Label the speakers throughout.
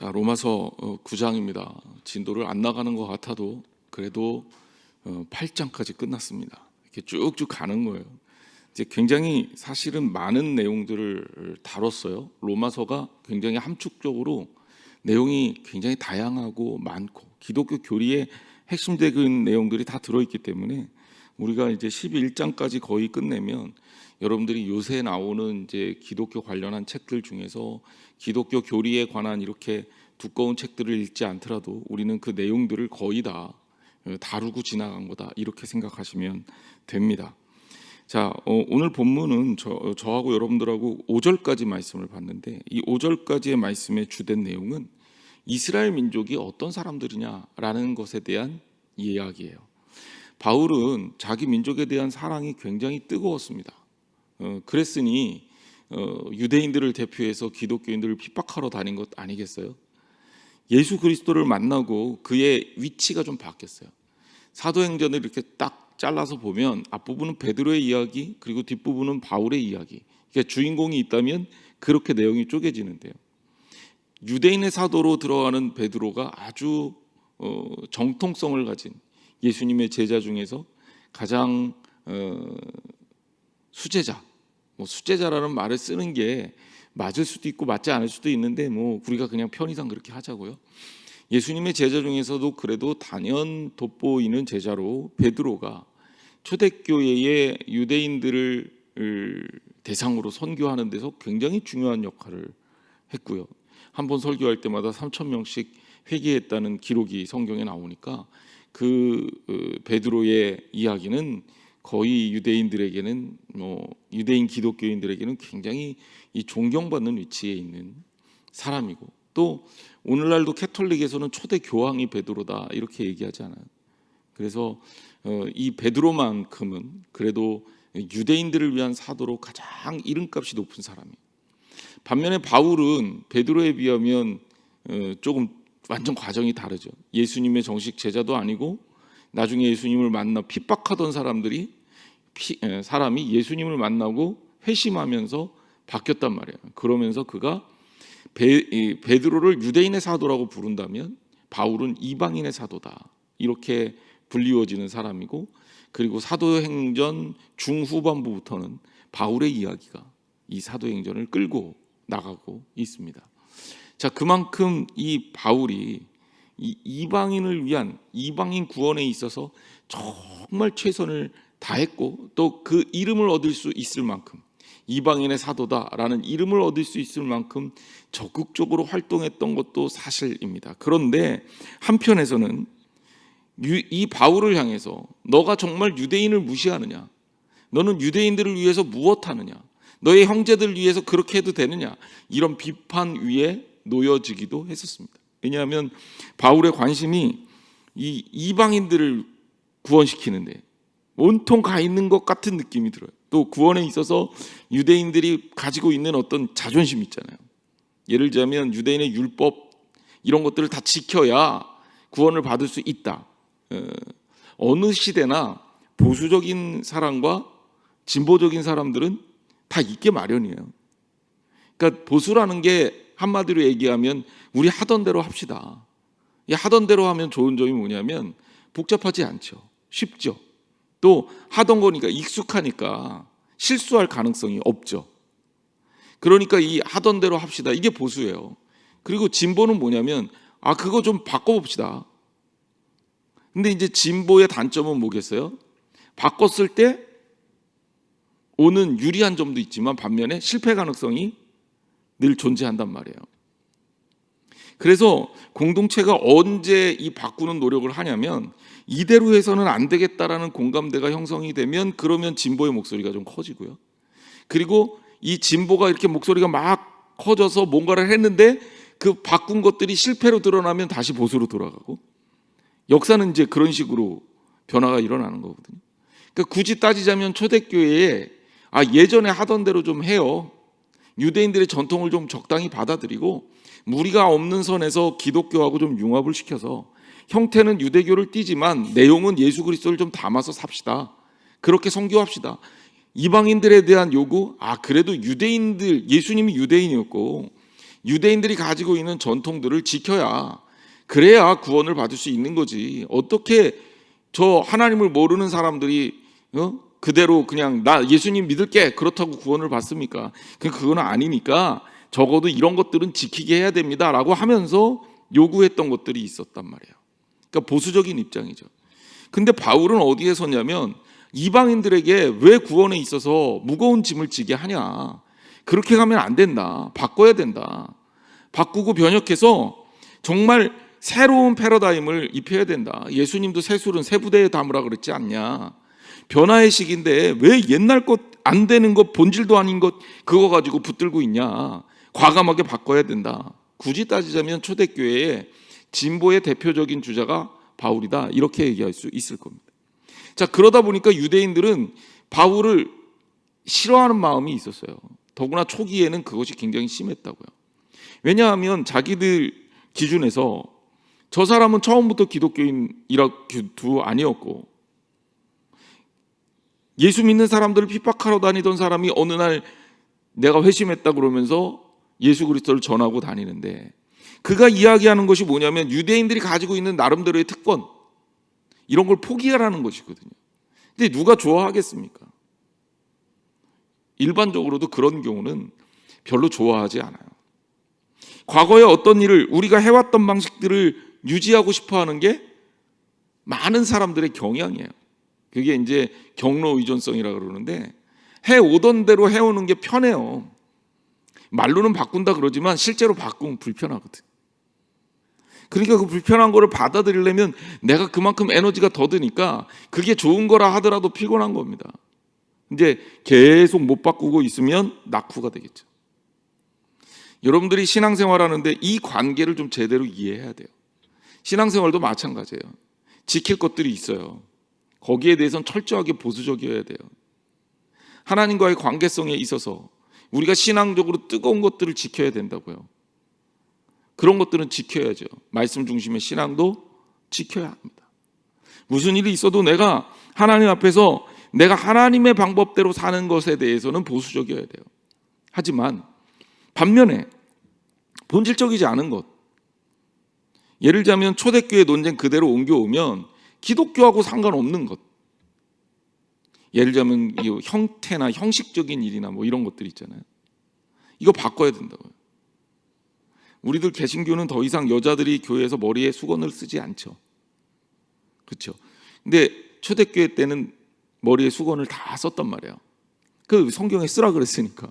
Speaker 1: 자, 로마서 9장입니다. 진도를 안 나가는 것 같아도 그래도 8장까지 끝났습니다. 이렇게 쭉쭉 가는 거예요. 이제 굉장히 사실은 많은 내용들을 다뤘어요. 로마서가 굉장히 함축적으로 내용이 굉장히 다양하고 많고 기독교 교리의 핵심적인 내용들이 다 들어있기 때문에 우리가 이제 11장까지 거의 끝내면 여러분들이 요새 나오는 이제 기독교 관련한 책들 중에서 기독교 교리에 관한 이렇게 두꺼운 책들을 읽지 않더라도 우리는 그 내용들을 거의 다 다루고 지나간 거다, 이렇게 생각하시면 됩니다. 자, 오늘 본문은 저하고 여러분들하고 5절까지 말씀을 봤는데, 이 5절까지의 말씀의 주된 내용은 이스라엘 민족이 어떤 사람들이냐라는 것에 대한 이야기예요. 바울은 자기 민족에 대한 사랑이 굉장히 뜨거웠습니다. 그랬으니 유대인들을 대표해서 기독교인들을 핍박하러 다닌 것 아니겠어요? 예수 그리스도를 만나고 그의 위치가 좀 바뀌었어요. 사도행전을 이렇게 딱 잘라서 보면 앞부분은 베드로의 이야기, 그리고 뒷부분은 바울의 이야기. 그러니까 주인공이 있다면 그렇게 내용이 쪼개지는데요. 유대인의 사도로 들어가는 베드로가 아주 정통성을 가진 예수님의 제자 중에서 가장 수제자, 수제자라는 말을 쓰는 게 맞을 수도 있고 맞지 않을 수도 있는데 우리가 그냥 편의상 그렇게 하자고요. 예수님의 제자 중에서도 그래도 단연 돋보이는 제자로 베드로가 초대교회의 유대인들을 대상으로 선교하는 데서 굉장히 중요한 역할을 했고요. 한번 설교할 때마다 3,000명씩 회개했다는 기록이 성경에 나오니까 그 베드로의 이야기는 거의 유대인들에게는 유대인 기독교인들에게는 굉장히 이 존경받는 위치에 있는 사람이고, 또 오늘날도 캐톨릭에서는 초대 교황이 베드로다, 이렇게 얘기하지 않아요. 그래서 이 베드로만큼은 그래도 유대인들을 위한 사도로 가장 이름값이 높은 사람이에요. 반면에 바울은 베드로에 비하면 조금 완전 과정이 다르죠. 예수님의 정식 제자도 아니고 나중에 예수님을 만나 핍박하던 사람이 예수님을 만나고 회심하면서 바뀌었단 말이에요. 그러면서 그가 베드로를 유대인의 사도라고 부른다면 바울은 이방인의 사도다, 이렇게 불리워지는 사람이고, 그리고 사도행전 중후반부부터는 바울의 이야기가 이 사도행전을 끌고 나가고 있습니다. 자, 그만큼 이 바울이 이 이방인을 위한 이방인 구원에 있어서 정말 최선을 다했고, 또 그 이름을 얻을 수 있을 만큼, 이방인의 사도다라는 이름을 얻을 수 있을 만큼 적극적으로 활동했던 것도 사실입니다. 그런데 한편에서는 이 바울을 향해서 너가 정말 유대인을 무시하느냐, 너는 유대인들을 위해서 무엇하느냐, 너의 형제들을 위해서 그렇게 해도 되느냐, 이런 비판 위에 놓여지기도 했었습니다. 왜냐하면 바울의 관심이 이 이방인들을 구원시키는데 온통 가 있는 것 같은 느낌이 들어요. 또 구원에 있어서 유대인들이 가지고 있는 어떤 자존심 있잖아요. 예를 들자면 유대인의 율법, 이런 것들을 다 지켜야 구원을 받을 수 있다. 어느 시대나 보수적인 사람과 진보적인 사람들은 다 있게 마련이에요. 그러니까 보수라는 게 한마디로 얘기하면 우리 하던 대로 합시다. 하던 대로 하면 좋은 점이 뭐냐면 복잡하지 않죠. 쉽죠. 또 하던 거니까 익숙하니까 실수할 가능성이 없죠. 그러니까 이 하던 대로 합시다, 이게 보수예요. 그리고 진보는 뭐냐면 그거 좀 바꿔봅시다. 근데 이제 진보의 단점은 뭐겠어요? 바꿨을 때 오는 유리한 점도 있지만 반면에 실패 가능성이 늘 존재한단 말이에요. 그래서 공동체가 언제 이 바꾸는 노력을 하냐면 이대로 해서는 안 되겠다라는 공감대가 형성이 되면, 그러면 진보의 목소리가 좀 커지고요. 그리고 이 진보가 이렇게 목소리가 막 커져서 뭔가를 했는데 그 바꾼 것들이 실패로 드러나면 다시 보수로 돌아가고, 역사는 이제 그런 식으로 변화가 일어나는 거거든요. 그러니까 굳이 따지자면 초대교회에 예전에 하던 대로 좀 해요. 유대인들의 전통을 좀 적당히 받아들이고 무리가 없는 선에서 기독교하고 좀 융합을 시켜서 형태는 유대교를 띠지만 내용은 예수 그리스도를 좀 담아서 삽시다. 그렇게 선교합시다. 이방인들에 대한 요구, 그래도 유대인들, 예수님이 유대인이었고 유대인들이 가지고 있는 전통들을 지켜야 그래야 구원을 받을 수 있는 거지. 어떻게 저 하나님을 모르는 사람들이 그대로 그냥 나 예수님 믿을게 그렇다고 구원을 받습니까? 그건 아니니까 적어도 이런 것들은 지키게 해야 됩니다라고 하면서 요구했던 것들이 있었단 말이에요. 그러니까 보수적인 입장이죠. 근데 바울은 어디에 섰냐면 이방인들에게 왜 구원에 있어서 무거운 짐을 지게 하냐. 그렇게 가면 안 된다. 바꿔야 된다. 바꾸고 변혁해서 정말 새로운 패러다임을 입혀야 된다. 예수님도 새술은 새 부대에 담으라 그랬지 않냐. 변화의 시기인데 왜 옛날 것 안 되는 것 본질도 아닌 것 그거 가지고 붙들고 있냐. 과감하게 바꿔야 된다. 굳이 따지자면 초대교회의 진보의 대표적인 주자가 바울이다. 이렇게 얘기할 수 있을 겁니다. 자, 그러다 보니까 유대인들은 바울을 싫어하는 마음이 있었어요. 더구나 초기에는 그것이 굉장히 심했다고요. 왜냐하면 자기들 기준에서 저 사람은 처음부터 기독교인이라도 아니었고 예수 믿는 사람들을 핍박하러 다니던 사람이 어느 날 내가 회심했다 그러면서 예수 그리스도를 전하고 다니는데 그가 이야기하는 것이 뭐냐면 유대인들이 가지고 있는 나름대로의 특권 이런 걸 포기하라는 것이거든요. 근데 누가 좋아하겠습니까? 일반적으로도 그런 경우는 별로 좋아하지 않아요. 과거에 어떤 일을 우리가 해왔던 방식들을 유지하고 싶어하는 게 많은 사람들의 경향이에요. 그게 이제 경로 의존성이라고 그러는데 해오던 대로 해오는 게 편해요. 말로는 바꾼다 그러지만 실제로 바꾸면 불편하거든. 그러니까 그 불편한 거를 받아들이려면 내가 그만큼 에너지가 더 드니까 그게 좋은 거라 하더라도 피곤한 겁니다. 이제 계속 못 바꾸고 있으면 낙후가 되겠죠. 여러분들이 신앙생활하는데 이 관계를 좀 제대로 이해해야 돼요. 신앙생활도 마찬가지예요. 지킬 것들이 있어요. 거기에 대해서는 철저하게 보수적이어야 돼요. 하나님과의 관계성에 있어서 우리가 신앙적으로 뜨거운 것들을 지켜야 된다고요. 그런 것들은 지켜야죠. 말씀 중심의 신앙도 지켜야 합니다. 무슨 일이 있어도 내가 하나님 앞에서 내가 하나님의 방법대로 사는 것에 대해서는 보수적이어야 돼요. 하지만 반면에 본질적이지 않은 것, 예를 들자면 초대교회 논쟁 그대로 옮겨오면 기독교하고 상관없는 것, 예를 들자면 형태나 형식적인 일이나 뭐 이런 것들 있잖아요. 이거 바꿔야 된다고요. 우리들 개신교는 더 이상 여자들이 교회에서 머리에 수건을 쓰지 않죠. 그렇죠? 근데 초대교회 때는 머리에 수건을 다 썼단 말이에요. 그 성경에 쓰라 그랬으니까.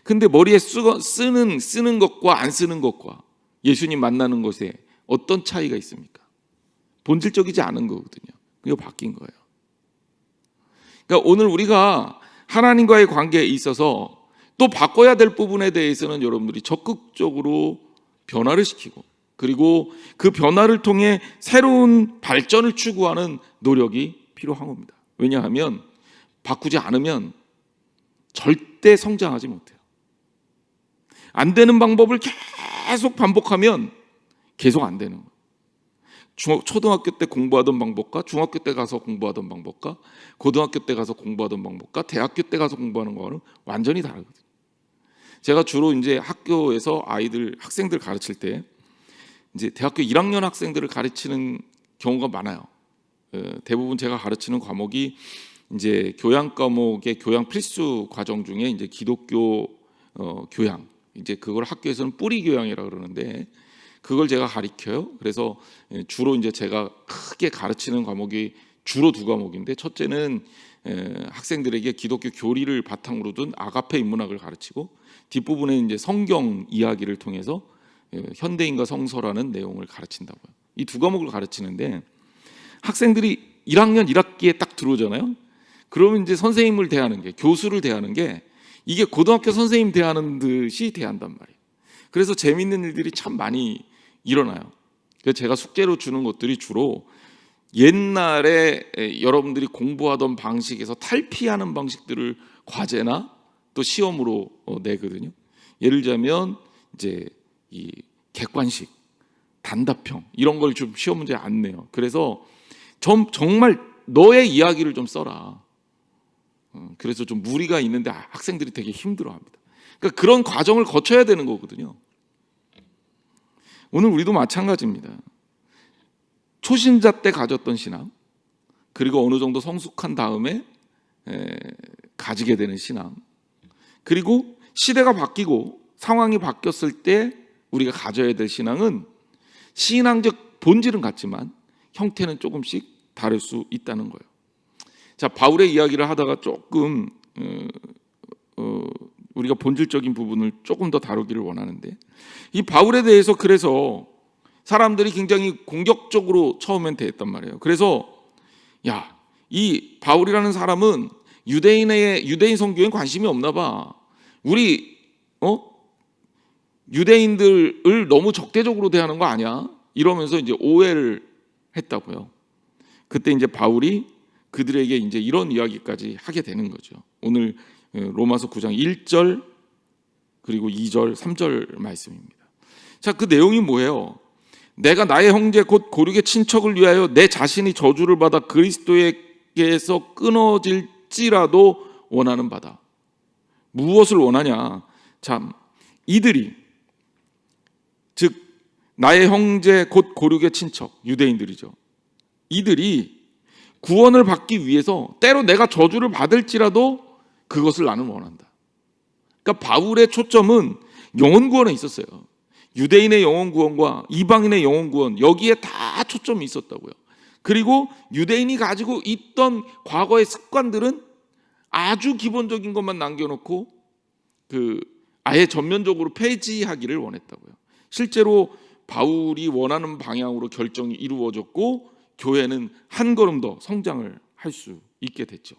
Speaker 1: 근데 머리에 쓰는 것과 안 쓰는 것과 예수님 만나는 것에 어떤 차이가 있습니까? 본질적이지 않은 거거든요. 그게 바뀐 거예요. 그러니까 오늘 우리가 하나님과의 관계에 있어서 또 바꿔야 될 부분에 대해서는 여러분들이 적극적으로 변화를 시키고 그리고 그 변화를 통해 새로운 발전을 추구하는 노력이 필요한 겁니다. 왜냐하면 바꾸지 않으면 절대 성장하지 못해요. 안 되는 방법을 계속 반복하면 계속 안 되는 거예요. 초등학교 때 공부하던 방법과 중학교 때 가서 공부하던 방법과 고등학교 때 가서 공부하던 방법과 대학교 때 가서 공부하는 거는 완전히 다르거든요. 제가 주로 이제 학교에서 학생들 가르칠 때 이제 대학교 1학년 학생들을 가르치는 경우가 많아요. 대부분 제가 가르치는 과목이 이제 교양 과목의 교양 필수 과정 중에 이제 기독교 교양, 이제 그걸 학교에서는 뿌리 교양이라고 그러는데 그걸 제가 가르쳐요. 그래서 주로 이제 제가 크게 가르치는 과목이 주로 두 과목인데 첫째는 학생들에게 기독교 교리를 바탕으로 둔 아가페 인문학을 가르치고 뒷부분에 이제 성경 이야기를 통해서 현대인과 성서라는 내용을 가르친다고요. 이 두 과목을 가르치는데 학생들이 1학년 1학기에 딱 들어오잖아요. 그러면 이제 선생님을 대하는 게 교수를 대하는 게 이게 고등학교 선생님 대하는 듯이 대한단 말이에요. 그래서 재밌는 일들이 참 많이 일어나요. 그래서 제가 숙제로 주는 것들이 주로 옛날에 여러분들이 공부하던 방식에서 탈피하는 방식들을 과제나 또 시험으로 내거든요. 예를 들자면 이제 이 객관식, 단답형 이런 걸 좀 시험 문제에 안 내요. 그래서 정말 너의 이야기를 좀 써라. 그래서 좀 무리가 있는데 학생들이 되게 힘들어합니다. 그러니까 그런 과정을 거쳐야 되는 거거든요. 오늘 우리도 마찬가지입니다. 초신자 때 가졌던 신앙, 그리고 어느 정도 성숙한 다음에 가지게 되는 신앙, 그리고 시대가 바뀌고 상황이 바뀌었을 때 우리가 가져야 될 신앙은 신앙적 본질은 같지만 형태는 조금씩 다를 수 있다는 거예요. 자, 바울의 이야기를 하다가 조금 우리가 본질적인 부분을 조금 더 다루기를 원하는데, 이 바울에 대해서 그래서 사람들이 굉장히 공격적으로 처음엔 대했단 말이에요. 그래서 야, 이 바울이라는 사람은 유대인 선교에 관심이 없나 봐. 우리 유대인들을 너무 적대적으로 대하는 거 아니야? 이러면서 이제 오해를 했다고요. 그때 이제 바울이 그들에게 이제 이런 이야기까지 하게 되는 거죠. 오늘 로마서 9장 1절 그리고 2절, 3절 말씀입니다. 자, 그 내용이 뭐예요? 내가 나의 형제 곧 고륙의 친척을 위하여 내 자신이 저주를 받아 그리스도에게서 끊어질지라도 원하는 바다. 무엇을 원하냐? 참, 이들이, 즉 나의 형제 곧 고륙의 친척, 유대인들이죠. 이들이 구원을 받기 위해서 때로 내가 저주를 받을지라도 그것을 나는 원한다. 그러니까 바울의 초점은 영혼 구원에 있었어요. 유대인의 영혼 구원과 이방인의 영혼 구원, 여기에 다 초점이 있었다고요. 그리고 유대인이 가지고 있던 과거의 습관들은 아주 기본적인 것만 남겨놓고 아예 전면적으로 폐지하기를 원했다고요. 실제로 바울이 원하는 방향으로 결정이 이루어졌고 교회는 한 걸음 더 성장을 할 수 있게 됐죠.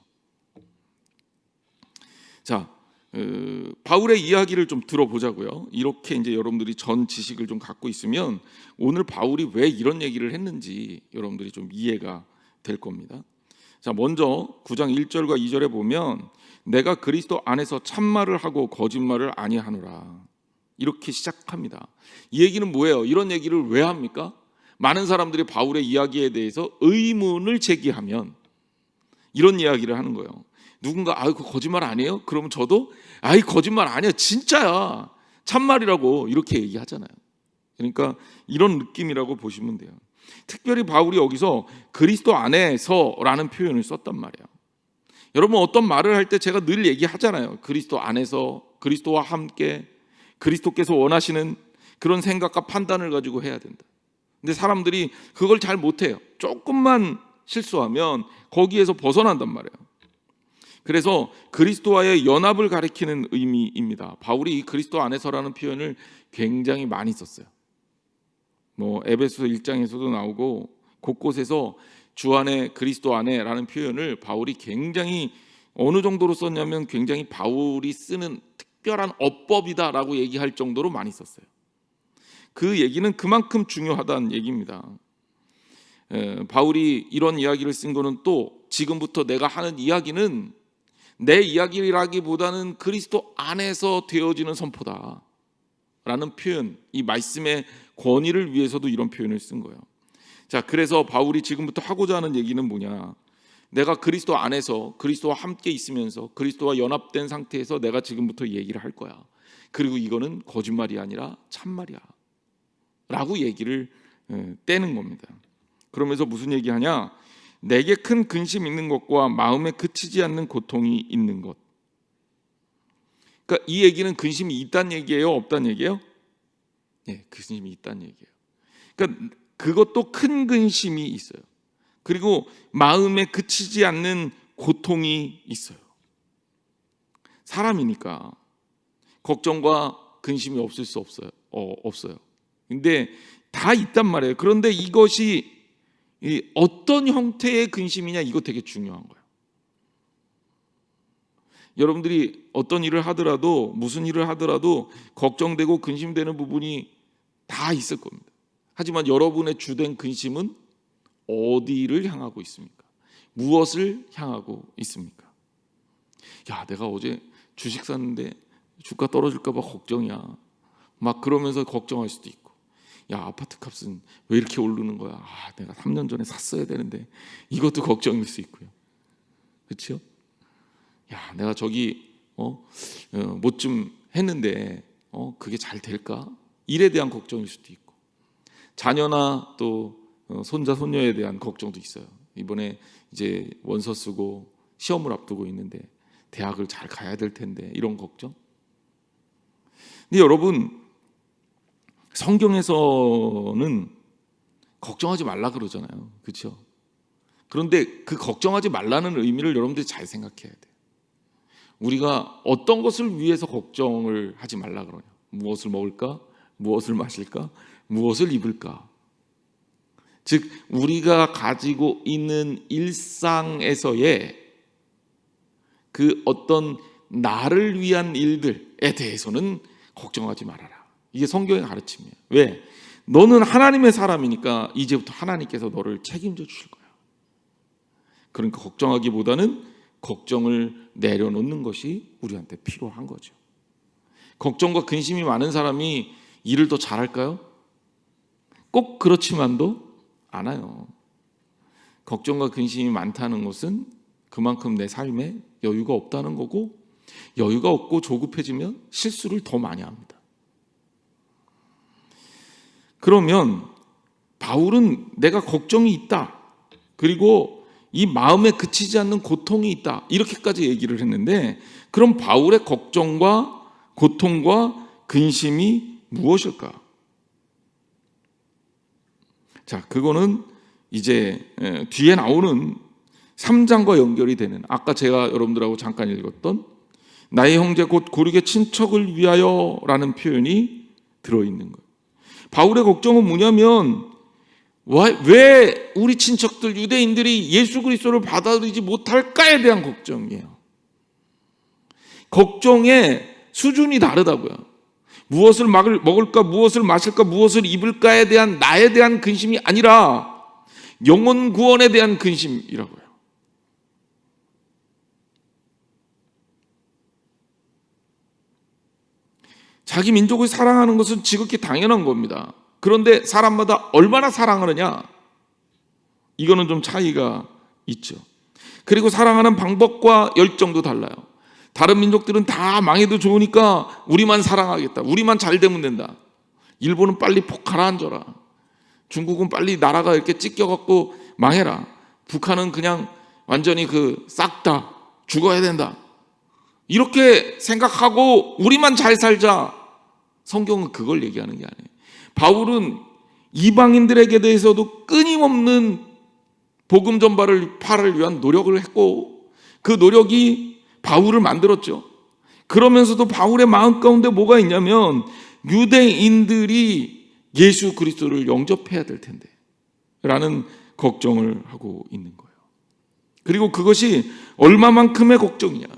Speaker 1: 자, 바울의 이야기를 좀 들어보자고요. 이렇게 이제 여러분들이 전 지식을 좀 갖고 있으면 오늘 바울이 왜 이런 얘기를 했는지 여러분들이 좀 이해가 될 겁니다. 자, 먼저 9장 1절과 2절에 보면 내가 그리스도 안에서 참말을 하고 거짓말을 아니하노라, 이렇게 시작합니다. 이 얘기는 뭐예요? 이런 얘기를 왜 합니까? 많은 사람들이 바울의 이야기에 대해서 의문을 제기하면 이런 이야기를 하는 거예요. 누군가 그 거짓말 아니에요? 그러면 저도 거짓말 아니야, 진짜야, 참말이라고 이렇게 얘기하잖아요. 그러니까 이런 느낌이라고 보시면 돼요. 특별히 바울이 여기서 그리스도 안에서라는 표현을 썼단 말이에요. 여러분, 어떤 말을 할 때 제가 늘 얘기하잖아요. 그리스도 안에서, 그리스도와 함께, 그리스도께서 원하시는 그런 생각과 판단을 가지고 해야 된다. 근데 사람들이 그걸 잘 못해요. 조금만 실수하면 거기에서 벗어난단 말이에요. 그래서 그리스도와의 연합을 가리키는 의미입니다. 바울이 그리스도 안에서라는 표현을 굉장히 많이 썼어요. 에베소 1장에서도 나오고 곳곳에서 주 안에, 그리스도 안에라는 표현을 바울이 굉장히 어느 정도로 썼냐면 굉장히 바울이 쓰는 특별한 어법이다라고 얘기할 정도로 많이 썼어요. 그 얘기는 그만큼 중요하다는 얘기입니다. 바울이 이런 이야기를 쓴 거는 또 지금부터 내가 하는 이야기는 내 이야기라기보다는 그리스도 안에서 되어지는 선포다 라는 표현, 이 말씀의 권위를 위해서도 이런 표현을 쓴 거예요. 자, 그래서 바울이 지금부터 하고자 하는 얘기는 뭐냐? 내가 그리스도 안에서 그리스도와 함께 있으면서 그리스도와 연합된 상태에서 내가 지금부터 얘기를 할 거야. 그리고 이거는 거짓말이 아니라 참말이야 라고 얘기를 떼는 겁니다. 그러면서 무슨 얘기하냐? 내게 큰 근심 있는 것과 마음에 그치지 않는 고통이 있는 것. 그러니까 이 얘기는 근심이 있다는 얘기예요, 없다는 얘기예요? 네, 근심이 있다는 얘기예요. 그러니까 그것도 큰 근심이 있어요. 그리고 마음에 그치지 않는 고통이 있어요. 사람이니까 걱정과 근심이 없을 수 없어요. 근데 다 있단 말이에요. 그런데 이것이 어떤 형태의 근심이냐, 이거 되게 중요한 거예요. 여러분들이 어떤 일을 하더라도, 무슨 일을 하더라도 걱정되고 근심되는 부분이 다 있을 겁니다. 하지만 여러분의 주된 근심은 어디를 향하고 있습니까? 무엇을 향하고 있습니까? 야, 내가 어제 주식 샀는데 주가 떨어질까 봐 걱정이야, 막 그러면서 걱정할 수도 있고, 야, 아파트 값은 왜 이렇게 오르는 거야? 내가 3년 전에 샀어야 되는데, 이것도 걱정일 수 있고요. 그렇죠? 야, 내가 저기 뭐 좀 했는데 그게 잘 될까? 일에 대한 걱정일 수도 있고. 자녀나 또 손자 손녀에 대한 걱정도 있어요. 이번에 이제 원서 쓰고 시험을 앞두고 있는데 대학을 잘 가야 될 텐데 이런 걱정. 근데 여러분, 성경에서는 걱정하지 말라 그러잖아요. 그렇죠? 그런데 그 걱정하지 말라는 의미를 여러분들이 잘 생각해야 돼요. 우리가 어떤 것을 위해서 걱정을 하지 말라 그러냐? 무엇을 먹을까? 무엇을 마실까? 무엇을 입을까? 즉 우리가 가지고 있는 일상에서의 그 어떤 나를 위한 일들에 대해서는 걱정하지 말아라. 이게 성경의 가르침이에요. 왜? 너는 하나님의 사람이니까 이제부터 하나님께서 너를 책임져 주실 거야. 그러니까 걱정하기보다는 걱정을 내려놓는 것이 우리한테 필요한 거죠. 걱정과 근심이 많은 사람이 일을 더 잘할까요? 꼭 그렇지만도 않아요. 걱정과 근심이 많다는 것은 그만큼 내 삶에 여유가 없다는 거고, 여유가 없고 조급해지면 실수를 더 많이 합니다. 그러면 바울은 내가 걱정이 있다, 그리고 이 마음에 그치지 않는 고통이 있다, 이렇게까지 얘기를 했는데, 그럼 바울의 걱정과 고통과 근심이 무엇일까? 자, 그거는 이제 뒤에 나오는 3장과 연결이 되는, 아까 제가 여러분들하고 잠깐 읽었던 나의 형제 곧 고륙의 친척을 위하여 라는 표현이 들어있는 거예요. 바울의 걱정은 뭐냐면, 왜 우리 친척들 유대인들이 예수 그리스도를 받아들이지 못할까에 대한 걱정이에요. 걱정의 수준이 다르다고요. 무엇을 먹을까, 무엇을 마실까, 무엇을 입을까에 대한 나에 대한 근심이 아니라 영혼 구원에 대한 근심이라고요. 자기 민족을 사랑하는 것은 지극히 당연한 겁니다. 그런데 사람마다 얼마나 사랑하느냐, 이거는 좀 차이가 있죠. 그리고 사랑하는 방법과 열정도 달라요. 다른 민족들은 다 망해도 좋으니까 우리만 사랑하겠다, 우리만 잘 되면 된다. 일본은 빨리 폭 가라앉아라, 중국은 빨리 나라가 이렇게 찢겨갖고 망해라, 북한은 그냥 완전히 싹 다 죽어야 된다, 이렇게 생각하고 우리만 잘 살자. 성경은 그걸 얘기하는 게 아니에요. 바울은 이방인들에게 대해서도 끊임없는 복음 전파를 위한 노력을 했고, 그 노력이 바울을 만들었죠. 그러면서도 바울의 마음 가운데 뭐가 있냐면, 유대인들이 예수 그리스도를 영접해야 될 텐데 라는 걱정을 하고 있는 거예요. 그리고 그것이 얼마만큼의 걱정이냐,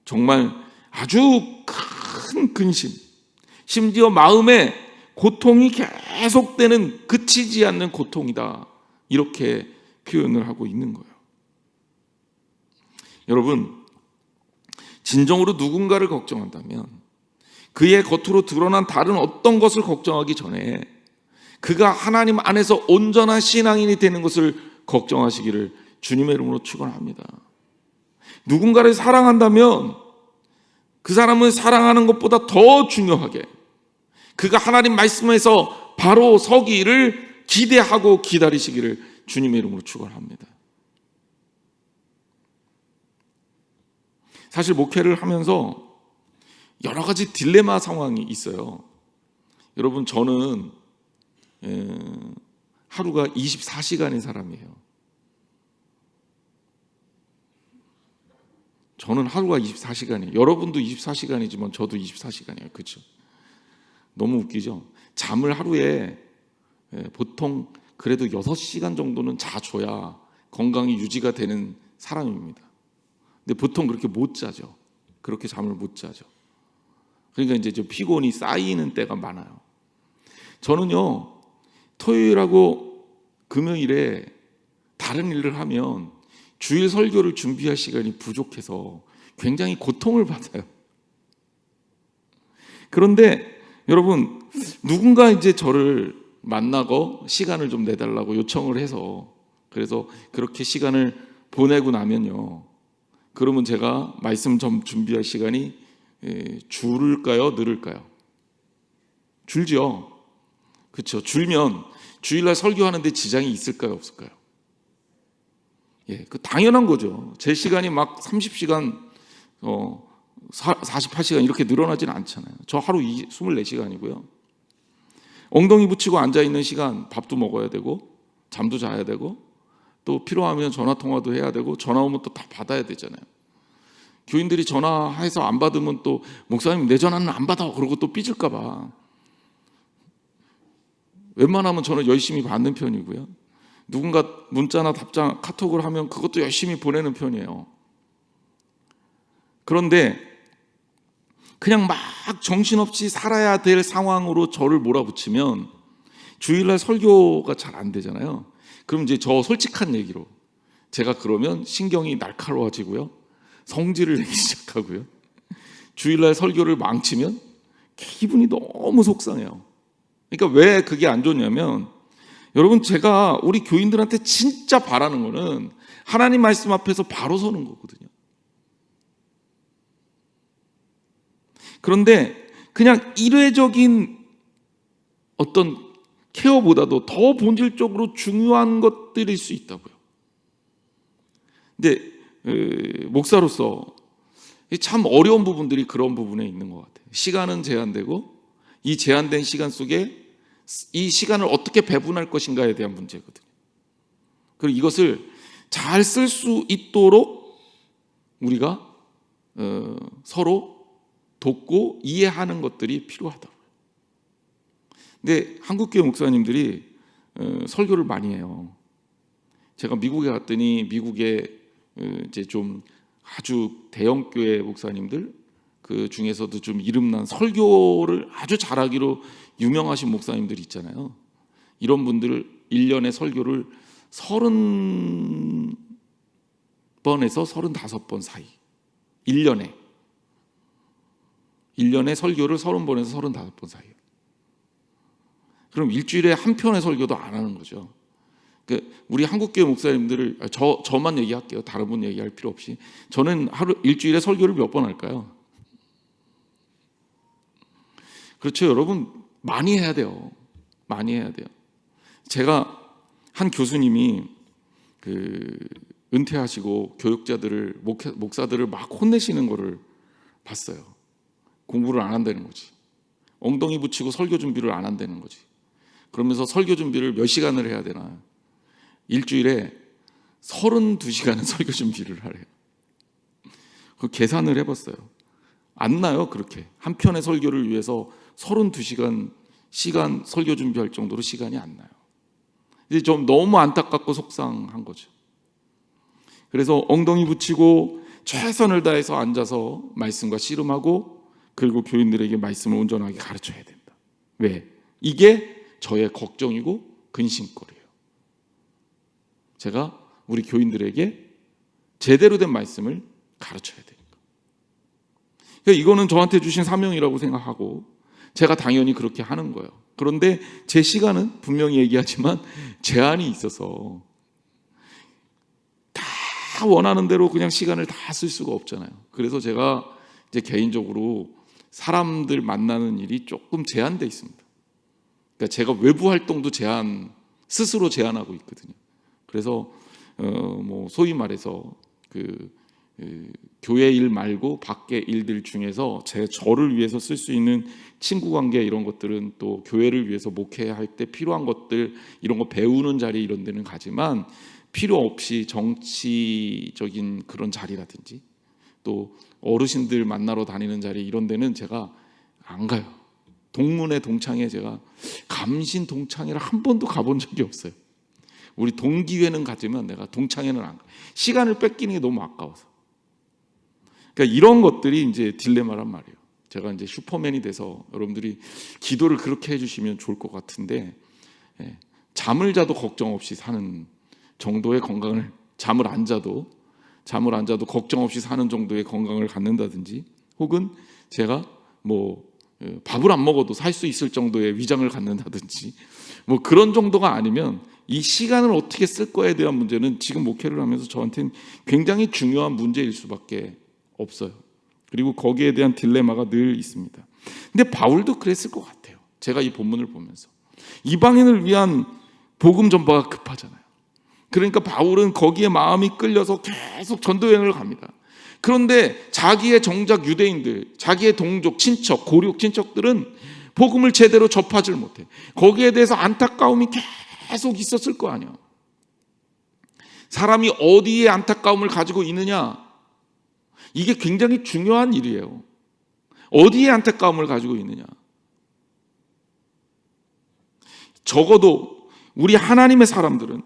Speaker 1: 정말 아주 큰 근심, 심지어 마음에 고통이 계속되는, 그치지 않는 고통이다, 이렇게 표현을 하고 있는 거예요. 여러분, 진정으로 누군가를 걱정한다면 그의 겉으로 드러난 다른 어떤 것을 걱정하기 전에 그가 하나님 안에서 온전한 신앙인이 되는 것을 걱정하시기를 주님의 이름으로 축원합니다. 누군가를 사랑한다면 그 사람을 사랑하는 것보다 더 중요하게 그가 하나님 말씀에서 바로 서기를 기대하고 기다리시기를 주님의 이름으로 축원합니다. 사실 목회를 하면서 여러 가지 딜레마 상황이 있어요. 여러분, 저는 하루가 24시간인 사람이에요. 저는 하루가 24시간이에요. 여러분도 24시간이지만 저도 24시간이에요. 그렇죠? 너무 웃기죠? 잠을 하루에 보통 그래도 6시간 정도는 자줘야 건강이 유지가 되는 사람입니다. 근데 보통 그렇게 못 자죠. 그렇게 잠을 못 자죠. 그러니까 이제 좀 피곤이 쌓이는 때가 많아요. 저는요, 토요일하고 금요일에 다른 일을 하면 주일 설교를 준비할 시간이 부족해서 굉장히 고통을 받아요. 그런데 여러분, 누군가 이제 저를 만나고 시간을 좀 내달라고 요청을 해서, 그래서 그렇게 시간을 보내고 나면요, 그러면 제가 말씀 좀 준비할 시간이 줄을까요, 늘을까요? 줄죠. 그렇죠. 줄면 주일날 설교하는데 지장이 있을까요, 없을까요? 예, 그 당연한 거죠. 제 시간이 막 30시간, 48시간 이렇게 늘어나지는 않잖아요. 저 하루 24시간이고요. 엉덩이 붙이고 앉아 있는 시간 밥도 먹어야 되고 잠도 자야 되고 또 필요하면 전화 통화도 해야 되고 전화 오면 또 다 받아야 되잖아요. 교인들이 전화해서 안 받으면 또 목사님 내 전화는 안 받아 그러고 또 삐질까 봐 웬만하면 저는 열심히 받는 편이고요. 누군가 문자나 답장, 카톡을 하면 그것도 열심히 보내는 편이에요. 그런데 그냥 막 정신없이 살아야 될 상황으로 저를 몰아붙이면 주일날 설교가 잘 안 되잖아요. 그럼 이제 저 솔직한 얘기로 제가 그러면 신경이 날카로워지고요. 성질을 내기 시작하고요. 주일날 설교를 망치면 기분이 너무 속상해요. 그러니까 왜 그게 안 좋냐면 여러분 제가 우리 교인들한테 진짜 바라는 거는 하나님 말씀 앞에서 바로 서는 거거든요. 그런데 그냥 일회적인 어떤 케어보다도 더 본질적으로 중요한 것들일 수 있다고요. 근데 목사로서 참 어려운 부분들이 그런 부분에 있는 것 같아요. 시간은 제한되고 이 제한된 시간 속에 이 시간을 어떻게 배분할 것인가에 대한 문제거든요. 그리고 이것을 잘 쓸 수 있도록 우리가 서로 돕고 이해하는 것들이 필요하다고요. 근데 한국교회 목사님들이 설교를 많이 해요. 제가 미국에 갔더니 미국에 이제 좀 아주 대형 교회 목사님들 그 중에서도 좀 이름난 설교를 아주 잘하기로 유명하신 목사님들이 있잖아요. 이런 분들 1년에 설교를 30번에서 35번 사이 1년에 설교를 30번에서 35번 사이. 그럼 일주일에 한 편의 설교도 안 하는 거죠. 우리 한국교회 목사님들을 저만 얘기할게요. 다른 분 얘기할 필요 없이. 저는 일주일에 설교를 몇 번 할까요? 그렇죠, 여러분. 많이 해야 돼요. 많이 해야 돼요. 제가 한 교수님이 은퇴하시고 교육자들을 목사들을 막 혼내시는 거를 봤어요. 공부를 안 한다는 거지. 엉덩이 붙이고 설교 준비를 안 한다는 거지. 그러면서 설교 준비를 몇 시간을 해야 되나? 일주일에 32시간은 설교 준비를 하래요. 그 계산을 해봤어요. 안 나요, 그렇게. 한 편의 설교를 위해서 32시간 시간 설교 준비할 정도로 시간이 안 나요. 이제 좀 너무 안타깝고 속상한 거죠. 그래서 엉덩이 붙이고 최선을 다해서 앉아서 말씀과 씨름하고 그리고 교인들에게 말씀을 온전하게 가르쳐야 된다. 왜? 이게 저의 걱정이고 근심거리예요. 제가 우리 교인들에게 제대로 된 말씀을 가르쳐야 되니까. 그러니까 이거는 저한테 주신 사명이라고 생각하고 제가 당연히 그렇게 하는 거예요. 그런데 제 시간은 분명히 얘기하지만 제한이 있어서 다 원하는 대로 그냥 시간을 다 쓸 수가 없잖아요. 그래서 제가 이제 개인적으로 사람들 만나는 일이 조금 제한돼 있습니다. 그러니까 제가 외부 활동도 스스로 제한하고 있거든요. 그래서 소위 말해서 교회 일 말고 밖의 일들 중에서 저를 위해서 쓸 수 있는 친구 관계 이런 것들은 또 교회를 위해서 목회할 때 필요한 것들 이런 거 배우는 자리 이런 데는 가지만 필요 없이 정치적인 그런 자리라든지 또 어르신들 만나러 다니는 자리 이런 데는 제가 안 가요. 동문회 동창회 제가 감신 동창회를 한 번도 가본 적이 없어요. 우리 동기회는 가지만 내가 동창회는 안 가. 시간을 뺏기는 게 너무 아까워서. 그러니까 이런 것들이 이제 딜레마란 말이에요. 제가 이제 슈퍼맨이 돼서 여러분들이 기도를 그렇게 해주시면 좋을 것 같은데 잠을 자도 걱정 없이 사는 정도의 건강을 잠을 안 자도 걱정 없이 사는 정도의 건강을 갖는다든지 혹은 제가 밥을 안 먹어도 살 수 있을 정도의 위장을 갖는다든지 그런 정도가 아니면 이 시간을 어떻게 쓸 거에 대한 문제는 지금 목회를 하면서 저한테는 굉장히 중요한 문제일 수밖에 없어요. 그리고 거기에 대한 딜레마가 늘 있습니다. 근데 바울도 그랬을 것 같아요. 제가 이 본문을 보면서 이방인을 위한 복음 전파가 급하잖아요. 그러니까 바울은 거기에 마음이 끌려서 계속 전도 여행을 갑니다. 그런데 자기의 정작 유대인들, 자기의 동족, 친척, 고륙 친척들은 복음을 제대로 접하지 못해. 거기에 대해서 안타까움이 계속 있었을 거 아니에요. 사람이 어디에 안타까움을 가지고 있느냐, 이게 굉장히 중요한 일이에요. 어디에 안타까움을 가지고 있느냐. 적어도 우리 하나님의 사람들은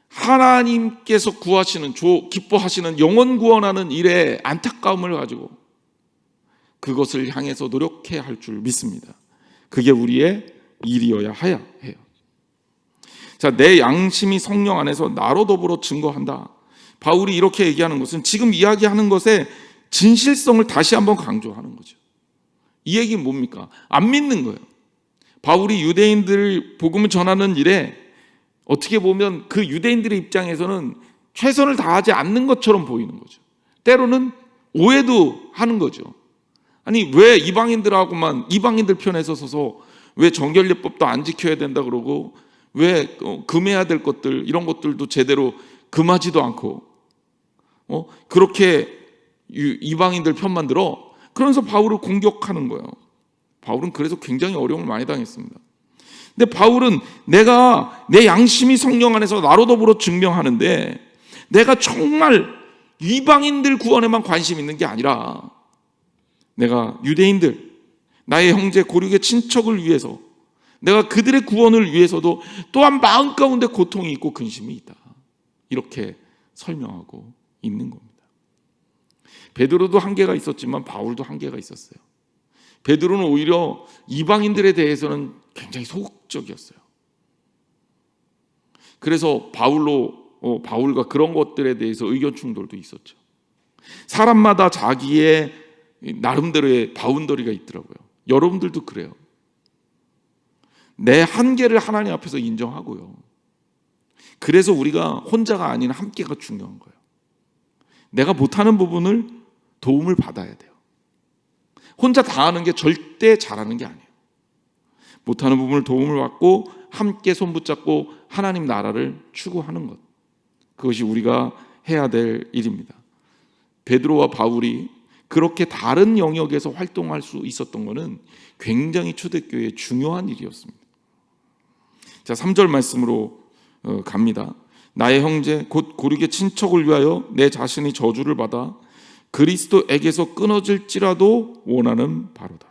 Speaker 1: 하나님께서 구하시는, 기뻐하시는 영혼 구원하는 일에 안타까움을 가지고 그것을 향해서 노력해야 할 줄 믿습니다. 그게 우리의 일이어야 해요. 자, 내 양심이 성령 안에서 나로 더불어 증거한다. 바울이 이렇게 얘기하는 것은 지금 이야기하는 것의 진실성을 다시 한번 강조하는 거죠. 이 얘기는 뭡니까? 안 믿는 거예요. 바울이 유대인들 복음을 전하는 일에 어떻게 보면 그 유대인들의 입장에서는 최선을 다하지 않는 것처럼 보이는 거죠. 때로는 오해도 하는 거죠. 아니, 왜 이방인들하고만, 이방인들 편에 서서 왜 정결례법도 안 지켜야 된다 그러고, 왜 금해야 될 것들, 이런 것들도 제대로 금하지도 않고, 그렇게 이방인들 편만 들어? 그러면서 바울을 공격하는 거예요. 바울은 그래서 굉장히 어려움을 많이 당했습니다. 근데 바울은 내가 내 양심이 성령 안에서 나로 더불어 증명하는데, 내가 정말 이방인들 구원에만 관심 있는 게 아니라 내가 유대인들, 나의 형제 고륙의 친척을 위해서, 내가 그들의 구원을 위해서도 또한 마음 가운데 고통이 있고 근심이 있다. 이렇게 설명하고 있는 겁니다. 베드로도 한계가 있었지만 바울도 한계가 있었어요. 베드로는 오히려 이방인들에 대해서는 굉장히 소극적이었어요. 그래서 바울과 그런 것들에 대해서 의견 충돌도 있었죠. 사람마다 자기의 나름대로의 바운더리가 있더라고요. 여러분들도 그래요. 내 한계를 하나님 앞에서 인정하고요. 그래서 우리가 혼자가 아닌 함께가 중요한 거예요. 내가 못하는 부분을 도움을 받아야 돼요. 혼자 다 하는 게 절대 잘하는 게 아니에요. 못하는 부분을 도움을 받고 함께 손붙잡고 하나님 나라를 추구하는 것, 그것이 우리가 해야 될 일입니다. 베드로와 바울이 그렇게 다른 영역에서 활동할 수 있었던 것은 굉장히 초대교회의 중요한 일이었습니다. 자, 3절 말씀으로 갑니다. 나의 형제 곧 고륙의 친척을 위하여 내 자신이 저주를 받아 그리스도에게서 끊어질지라도 원하는 바로다.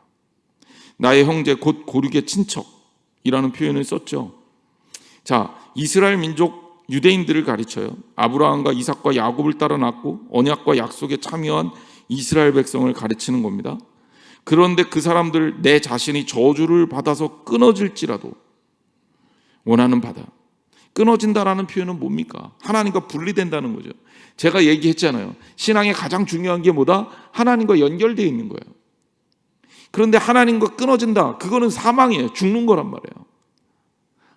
Speaker 1: 나의 형제 곧 고륙의 친척이라는 표현을 썼죠. 자, 이스라엘 민족 유대인들을 가르쳐요. 아브라함과 이삭과 야곱을 따라 낳고 언약과 약속에 참여한 이스라엘 백성을 가르치는 겁니다. 그런데 그 사람들, 내 자신이 저주를 받아서 끊어질지라도 원하는 바다. 끊어진다라는 표현은 뭡니까? 하나님과 분리된다는 거죠. 제가 얘기했잖아요. 신앙의 가장 중요한 게 뭐다? 하나님과 연결되어 있는 거예요. 그런데 하나님과 끊어진다, 그거는 사망이에요. 죽는 거란 말이에요.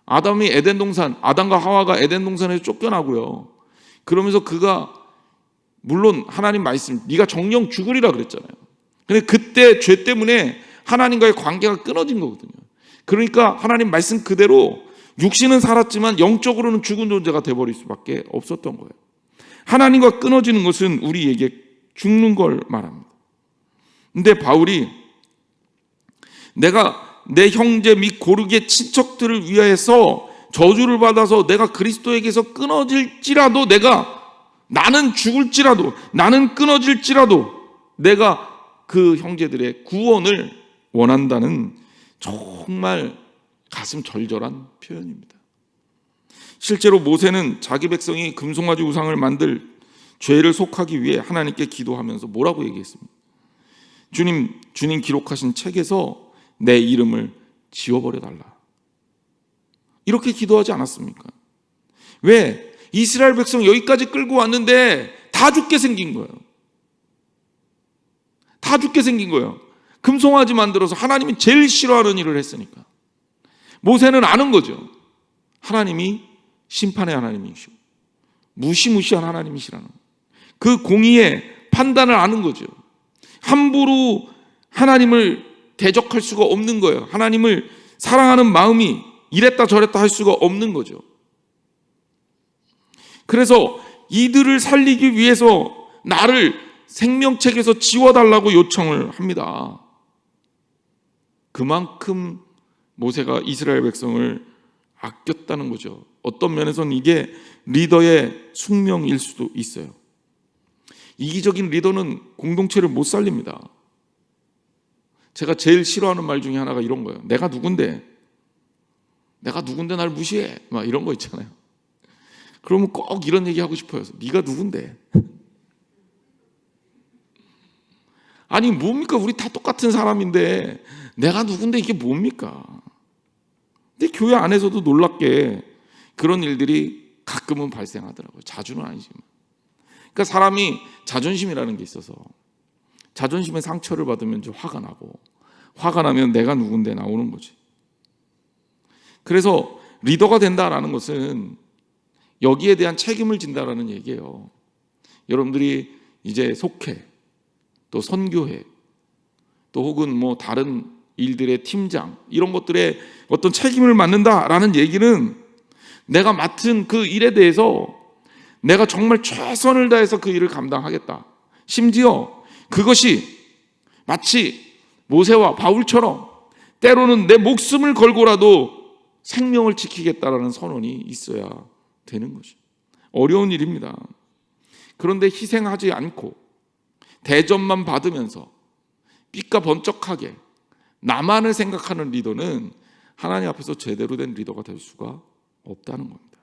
Speaker 1: 아담과 하와가 에덴 동산에서 쫓겨나고요. 그러면서 그가, 물론 하나님 말씀, 네가 정령 죽으리라 그랬잖아요. 근데 그때 죄 때문에 하나님과의 관계가 끊어진 거거든요. 그러니까 하나님 말씀 그대로 육신은 살았지만 영적으로는 죽은 존재가 돼버릴 수밖에 없었던 거예요. 하나님과 끊어지는 것은 우리에게 죽는 걸 말합니다. 근데 바울이 내가 내 형제 및 고륙의 친척들을 위해서 저주를 받아서 내가 그리스도에게서 끊어질지라도, 나는 죽을지라도, 나는 끊어질지라도 내가 그 형제들의 구원을 원한다는 정말 가슴 절절한 표현입니다. 실제로 모세는 자기 백성이 금송아지 우상을 만들 죄를 속하기 위해 하나님께 기도하면서 뭐라고 얘기했습니까? 주님 기록하신 책에서 내 이름을 지워버려 달라. 이렇게 기도하지 않았습니까? 왜? 이스라엘 백성 여기까지 끌고 왔는데 다 죽게 생긴 거예요. 다 죽게 생긴 거예요. 금송아지 만들어서 하나님이 제일 싫어하는 일을 했으니까. 모세는 아는 거죠. 하나님이 심판의 하나님이시고 무시무시한 하나님이시라는 그 공의의 판단을 아는 거죠. 함부로 하나님을 대적할 수가 없는 거예요. 하나님을 사랑하는 마음이 이랬다 저랬다 할 수가 없는 거죠. 그래서 이들을 살리기 위해서 나를 생명책에서 지워달라고 요청을 합니다. 그만큼 모세가 이스라엘 백성을 아꼈다는 거죠. 어떤 면에서는 이게 리더의 숙명일 수도 있어요. 이기적인 리더는 공동체를 못 살립니다. 제가 제일 싫어하는 말 중에 하나가 이런 거예요. 내가 누군데 날 무시해, 막 이런 거 있잖아요. 그러면 꼭 이런 얘기 하고 싶어요. 네가 누군데? 아니 뭡니까? 우리 다 똑같은 사람인데 내가 누군데 이게 뭡니까? 근데 교회 안에서도 놀랍게 그런 일들이 가끔은 발생하더라고요. 자주는 아니지만. 그러니까 사람이 자존심이라는 게 있어서 자존심의 상처를 받으면 이제 화가 나고, 화가 나면 내가 누군데 나오는 거지. 그래서 리더가 된다라는 것은 여기에 대한 책임을 진다라는 얘기예요. 여러분들이 이제 속해, 또 선교회, 또 혹은 뭐 다른 일들의 팀장, 이런 것들에 어떤 책임을 맡는다라는 얘기는 내가 맡은 그 일에 대해서 내가 정말 최선을 다해서 그 일을 감당하겠다. 심지어 그것이 마치 모세와 바울처럼 때로는 내 목숨을 걸고라도 생명을 지키겠다라는 선언이 있어야 되는 것이 어려운 일입니다. 그런데 희생하지 않고 대접만 받으면서 삐까 번쩍하게 나만을 생각하는 리더는 하나님 앞에서 제대로 된 리더가 될 수가 없다는 겁니다.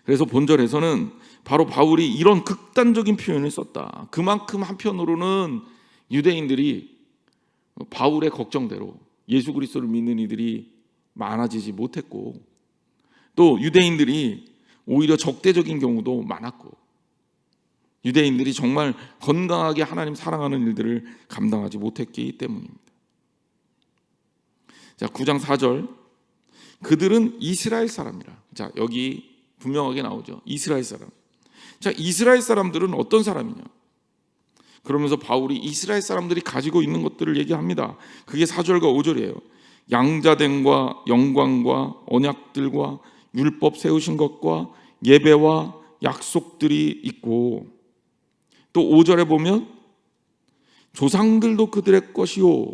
Speaker 1: 그래서 본절에서는 바로 바울이 이런 극단적인 표현을 썼다. 그만큼 한편으로는 유대인들이 바울의 걱정대로 예수 그리스도를 믿는 이들이 많아지지 못했고, 또 유대인들이 오히려 적대적인 경우도 많았고, 유대인들이 정말 건강하게 하나님 사랑하는 일들을 감당하지 못했기 때문입니다. 자, 9장 4절, 그들은 이스라엘 사람이라. 자, 여기 분명하게 나오죠. 이스라엘 사람. 자, 이스라엘 사람들은 어떤 사람이냐? 그러면서 바울이 이스라엘 사람들이 가지고 있는 것들을 얘기합니다. 그게 4절과 5절이에요. 양자됨과 영광과 언약들과 율법 세우신 것과 예배와 약속들이 있고, 또 5절에 보면 조상들도 그들의 것이요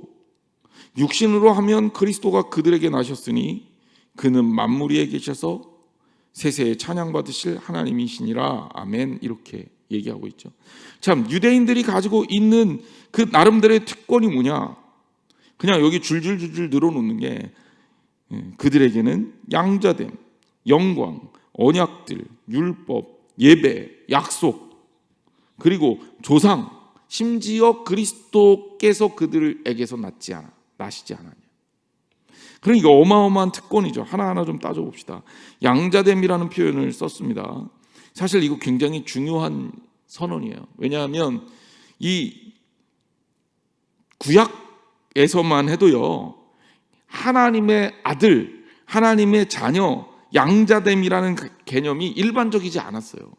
Speaker 1: 육신으로 하면 그리스도가 그들에게 나셨으니 그는 만물 위에 계셔서 세세에 찬양받으실 하나님이시니라. 아멘. 이렇게 얘기하고 있죠. 참, 유대인들이 가지고 있는 그 나름대로의 특권이 뭐냐? 그냥 여기 줄줄줄줄 늘어놓는 게 그들에게는 양자됨, 영광, 언약들, 율법, 예배, 약속, 그리고 조상, 심지어 그리스도께서 그들에게서 나시지 않았냐. 그러니까 어마어마한 특권이죠. 하나하나 좀 따져봅시다. 양자됨이라는 표현을 썼습니다. 사실 이거 굉장히 중요한 선언이에요. 왜냐하면 이 구약에서만 해도요, 하나님의 아들, 하나님의 자녀, 양자됨이라는 개념이 일반적이지 않았어요.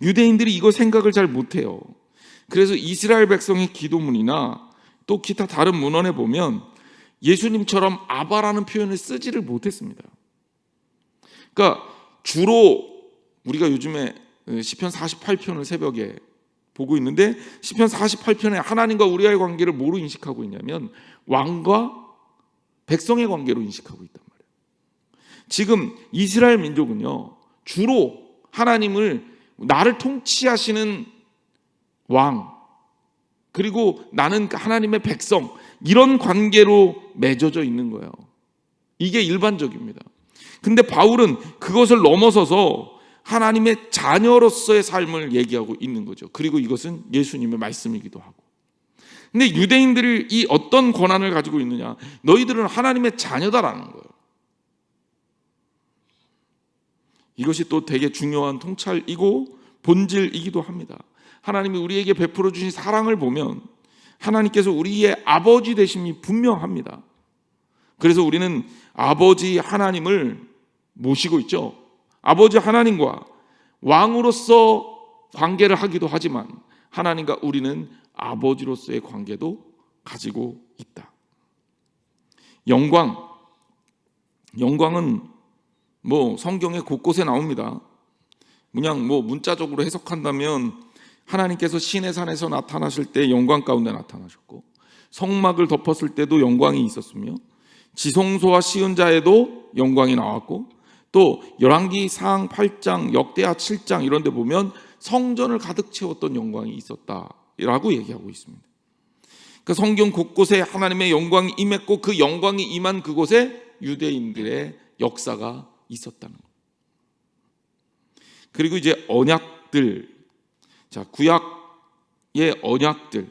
Speaker 1: 유대인들이 이거 생각을 잘 못해요. 그래서 이스라엘 백성의 기도문이나 또 기타 다른 문헌에 보면 예수님처럼 아바라는 표현을 쓰지를 못했습니다. 그러니까 주로 우리가 요즘에 시편 48편을 새벽에 보고 있는데, 시편 48편에 하나님과 우리와의 관계를 뭐로 인식하고 있냐면 왕과 백성의 관계로 인식하고 있단 말이에요. 지금 이스라엘 민족은요, 주로 하나님을 나를 통치하시는 왕, 그리고 나는 하나님의 백성, 이런 관계로 맺어져 있는 거예요. 이게 일반적입니다. 근데 바울은 그것을 넘어서서 하나님의 자녀로서의 삶을 얘기하고 있는 거죠. 그리고 이것은 예수님의 말씀이기도 하고. 근데 유대인들이 이 어떤 권한을 가지고 있느냐? 너희들은 하나님의 자녀다라는 거예요. 이것이 또 되게 중요한 통찰이고 본질이기도 합니다. 하나님이 우리에게 베풀어 주신 사랑을 보면 하나님께서 우리의 아버지 되심이 분명합니다. 그래서 우리는 아버지 하나님을 모시고 있죠. 아버지 하나님과 왕으로서 관계를 하기도 하지만 하나님과 우리는 아버지로서의 관계도 가지고 있다. 영광은 뭐 성경에 곳곳에 나옵니다. 그냥 뭐 문자적으로 해석한다면 하나님께서 시내 산에서 나타나실 때 영광 가운데 나타나셨고, 성막을 덮었을 때도 영광이 있었으며, 지성소와 시은자에도 영광이 나왔고, 또 열왕기상 8장, 역대하 7장 이런 데 보면 성전을 가득 채웠던 영광이 있었다라고 얘기하고 있습니다. 그러니까 성경 곳곳에 하나님의 영광이 임했고, 그 영광이 임한 그곳에 유대인들의 역사가 있었다는 것. 그리고 이제 언약들, 자, 구약의 언약들,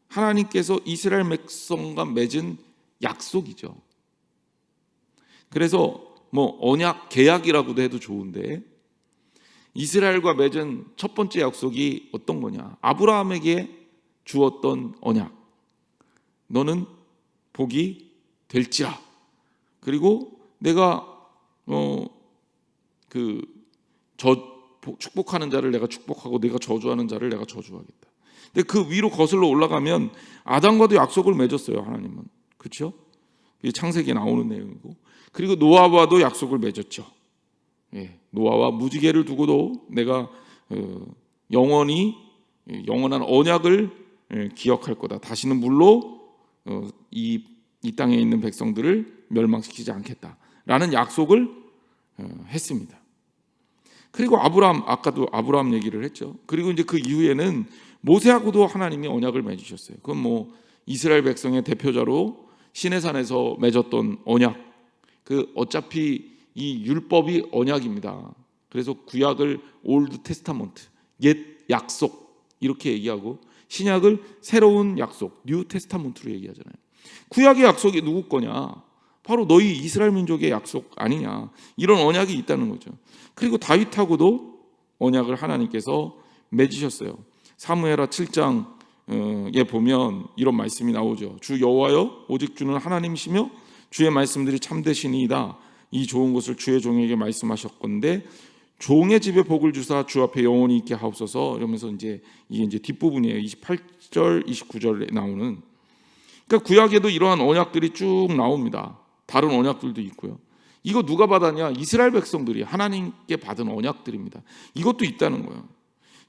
Speaker 1: 하나님께서 이스라엘 백성과 맺은 약속이죠. 그래서 뭐 언약, 계약이라고도 해도 좋은데, 이스라엘과 맺은 첫 번째 약속이 어떤 거냐? 아브라함에게 주었던 언약. 너는 복이 될지라. 그리고 내가 축복하는 자를 내가 축복하고 내가 저주하는 자를 내가 저주하겠다. 근데 그 위로 거슬러 올라가면 아담과도 약속을 맺었어요, 하나님은. 그렇죠? 이게 창세기에 나오는 내용이고, 그리고 노아와도 약속을 맺었죠. 예, 노아와 무지개를 두고도 내가 영원한 언약을 기억할 거다. 다시는 물로 이 땅에 있는 백성들을 멸망시키지 않겠다라는 약속을 했습니다. 그리고 아까도 아브라함 얘기를 했죠. 그리고 이제 그 이후에는 모세하고도 하나님이 언약을 맺으셨어요. 그건 뭐 이스라엘 백성의 대표자로 시내산에서 맺었던 언약. 어차피 이 율법이 언약입니다. 그래서 구약을 올드 테스타먼트, 옛 약속 이렇게 얘기하고, 신약을 새로운 약속, 뉴 테스타먼트로 얘기하잖아요. 구약의 약속이 누구 거냐? 바로 너희 이스라엘 민족의 약속 아니냐? 이런 언약이 있다는 거죠. 그리고 다윗하고도 언약을 하나님께서 맺으셨어요. 사무엘하 7장에 보면 이런 말씀이 나오죠. 주 여호와여, 오직 주는 하나님이시며 주의 말씀들이 참되시니이다. 이 좋은 것을 주의 종에게 말씀하셨건대 종의 집에 복을 주사 주 앞에 영원히 있게 하옵소서. 이러면서 이게 이제 뒷부분이에요. 28절, 29절에 나오는. 그러니까 구약에도 이러한 언약들이 쭉 나옵니다. 다른 언약들도 있고요. 이거 누가 받았냐? 이스라엘 백성들이 하나님께 받은 언약들입니다. 이것도 있다는 거예요.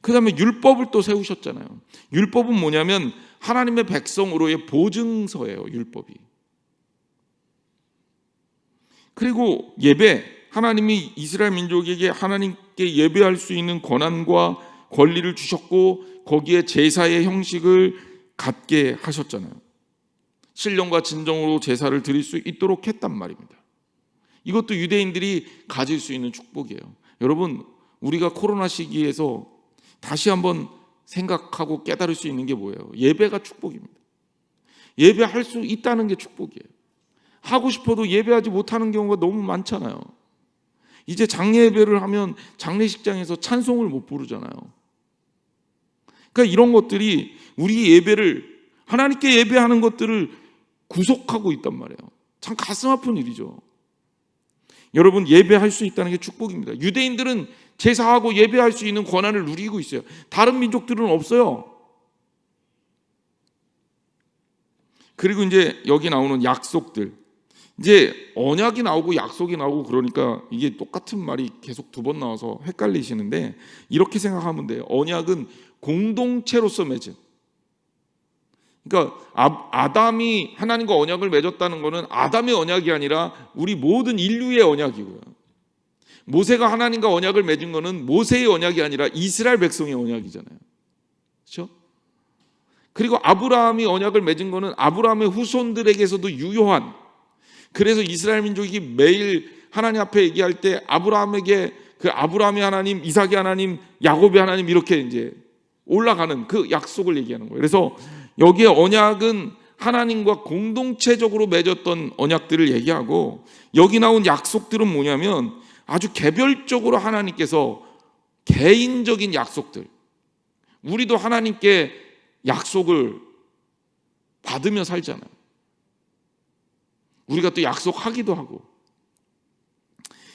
Speaker 1: 그 다음에 율법을 또 세우셨잖아요. 율법은 뭐냐면 하나님의 백성으로의 보증서예요, 율법이. 그리고 예배, 하나님이 이스라엘 민족에게 하나님께 예배할 수 있는 권한과 권리를 주셨고, 거기에 제사의 형식을 갖게 하셨잖아요. 신령과 진정으로 제사를 드릴 수 있도록 했단 말입니다. 이것도 유대인들이 가질 수 있는 축복이에요. 여러분, 우리가 코로나 시기에서 다시 한번 생각하고 깨달을 수 있는 게 뭐예요? 예배가 축복입니다. 예배할 수 있다는 게 축복이에요. 하고 싶어도 예배하지 못하는 경우가 너무 많잖아요. 이제 장례 예배를 하면 장례식장에서 찬송을 못 부르잖아요. 그러니까 이런 것들이 우리 예배를, 하나님께 예배하는 것들을 구속하고 있단 말이에요. 참 가슴 아픈 일이죠. 여러분, 예배할 수 있다는 게 축복입니다. 유대인들은 제사하고 예배할 수 있는 권한을 누리고 있어요. 다른 민족들은 없어요. 그리고 이제 여기 나오는 약속들, 이제 언약이 나오고 약속이 나오고 그러니까 이게 똑같은 말이 계속 두 번 나와서 헷갈리시는데, 이렇게 생각하면 돼요. 언약은 공동체로서 맺은, 그러니까 아담이 하나님과 언약을 맺었다는 것은 아담의 언약이 아니라 우리 모든 인류의 언약이고요. 모세가 하나님과 언약을 맺은 것은 모세의 언약이 아니라 이스라엘 백성의 언약이잖아요. 그렇죠? 그리고 아브라함이 언약을 맺은 것은 아브라함의 후손들에게서도 유효한, 그래서 이스라엘 민족이 매일 하나님 앞에 얘기할 때 아브라함에게 그 아브라함의 하나님, 이삭의 하나님, 야곱의 하나님 이렇게 이제 올라가는 그 약속을 얘기하는 거예요. 그래서 여기에 언약은 하나님과 공동체적으로 맺었던 언약들을 얘기하고, 여기 나온 약속들은 뭐냐면 아주 개별적으로 하나님께서 개인적인 약속들, 우리도 하나님께 약속을 받으며 살잖아요. 우리가 또 약속하기도 하고,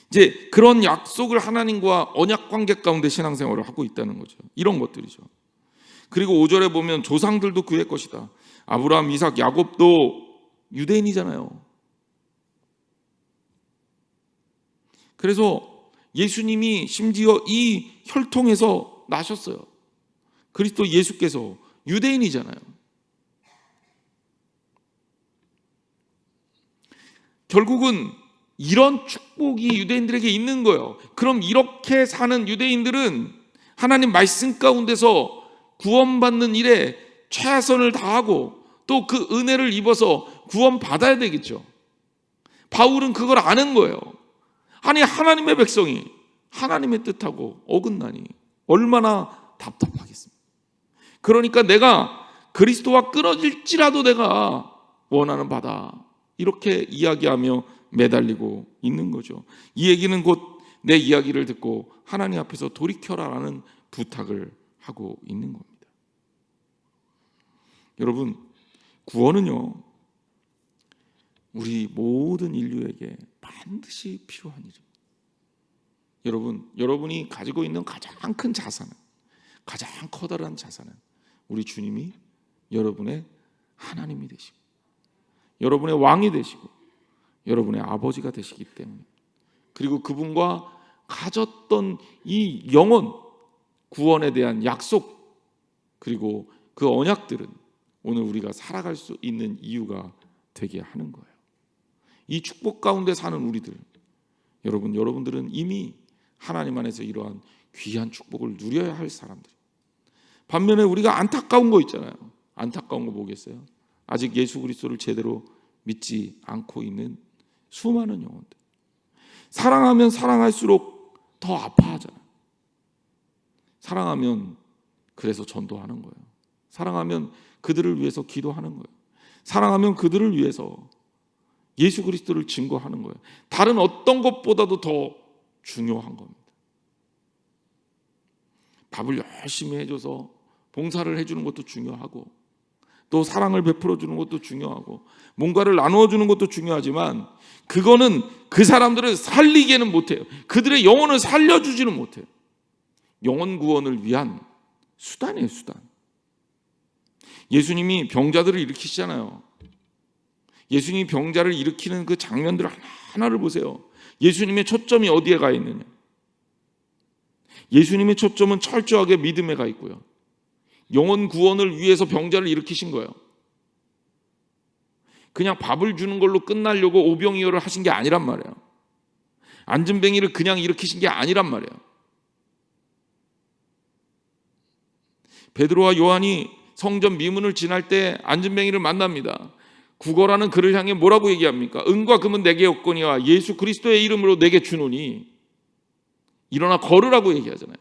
Speaker 1: 이제 그런 약속을 하나님과 언약 관계 가운데 신앙생활을 하고 있다는 거죠. 이런 것들이죠. 그리고 5절에 보면 조상들도 그의 것이다. 아브라함, 이삭, 야곱도 유대인이잖아요. 그래서 예수님이 심지어 이 혈통에서 나셨어요. 그리스도 예수께서 유대인이잖아요. 결국은 이런 축복이 유대인들에게 있는 거예요. 그럼 이렇게 사는 유대인들은 하나님 말씀 가운데서 구원받는 일에 최선을 다하고 또 그 은혜를 입어서 구원받아야 되겠죠. 바울은 그걸 아는 거예요. 아니, 하나님의 백성이 하나님의 뜻하고 어긋나니 얼마나 답답하겠습니까? 그러니까 내가 그리스도와 끊어질지라도 내가 원하는 바다, 이렇게 이야기하며 매달리고 있는 거죠. 이 얘기는 곧 내 이야기를 듣고 하나님 앞에서 돌이켜라라는 부탁을 하고 있는 겁니다. 여러분, 구원은요, 우리 모든 인류에게 반드시 필요한 일입니다. 여러분이 가지고 있는 가장 큰 자산은, 가장 커다란 자산은 우리 주님이 여러분의 하나님이 되시고 여러분의 왕이 되시고 여러분의 아버지가 되시기 때문에, 그리고 그분과 가졌던 이 영원 구원에 대한 약속, 그리고 그 언약들은 오늘 우리가 살아갈 수 있는 이유가 되게 하는 거예요. 이 축복 가운데 사는 우리들, 여러분들은 이미 하나님 안에서 이러한 귀한 축복을 누려야 할 사람들. 반면에 우리가 안타까운 거 있잖아요. 안타까운 거 뭐겠어요? 아직 예수 그리스도를 제대로 믿지 않고 있는 수많은 영혼들. 사랑하면 사랑할수록 더 아파하잖아요. 사랑하면 그래서 전도하는 거예요. 사랑하면 그들을 위해서 기도하는 거예요. 사랑하면 그들을 위해서 예수 그리스도를 증거하는 거예요. 다른 어떤 것보다도 더 중요한 겁니다. 밥을 열심히 해줘서 봉사를 해주는 것도 중요하고, 또 사랑을 베풀어 주는 것도 중요하고, 뭔가를 나누어 주는 것도 중요하지만, 그거는 그 사람들을 살리게는 못해요. 그들의 영혼을 살려주지는 못해요. 영혼 구원을 위한 수단이에요, 수단. 예수님이 병자들을 일으키시잖아요. 예수님이 병자를 일으키는 그 장면들 하나를 보세요. 예수님의 초점이 어디에 가 있느냐? 예수님의 초점은 철저하게 믿음에 가 있고요, 영혼 구원을 위해서 병자를 일으키신 거예요. 그냥 밥을 주는 걸로 끝나려고 오병이어를 하신 게 아니란 말이에요. 안진뱅이를 그냥 일으키신 게 아니란 말이에요. 베드로와 요한이 성전 미문을 지날 때 안진뱅이를 만납니다. 구걸하는 그를 향해 뭐라고 얘기합니까? 은과 금은 내게 없거니와 예수 그리스도의 이름으로 내게 주노니 일어나 걸으라고 얘기하잖아요.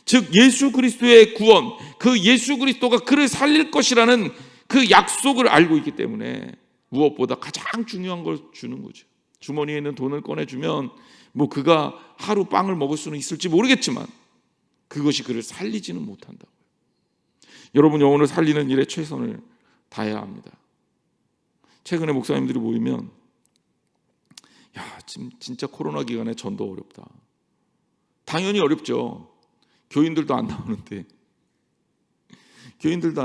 Speaker 1: 즉 예수 그리스도의 구원, 그 예수 그리스도가 그를 살릴 것이라는 그 약속을 알고 있기 때문에 무엇보다 가장 중요한 걸 주는 거죠. 주머니에 있는 돈을 꺼내주면 뭐 그가 하루 빵을 먹을 수는 있을지 모르겠지만 그것이 그를 살리지는 못한다고요. 여러분, 영혼을 살리는 일에 최선을 다해야 합니다. 최근에 목사님들이 모이면, 야, 진짜 코로나 기간에 전도 어렵다. 당연히 어렵죠. 교인들도 안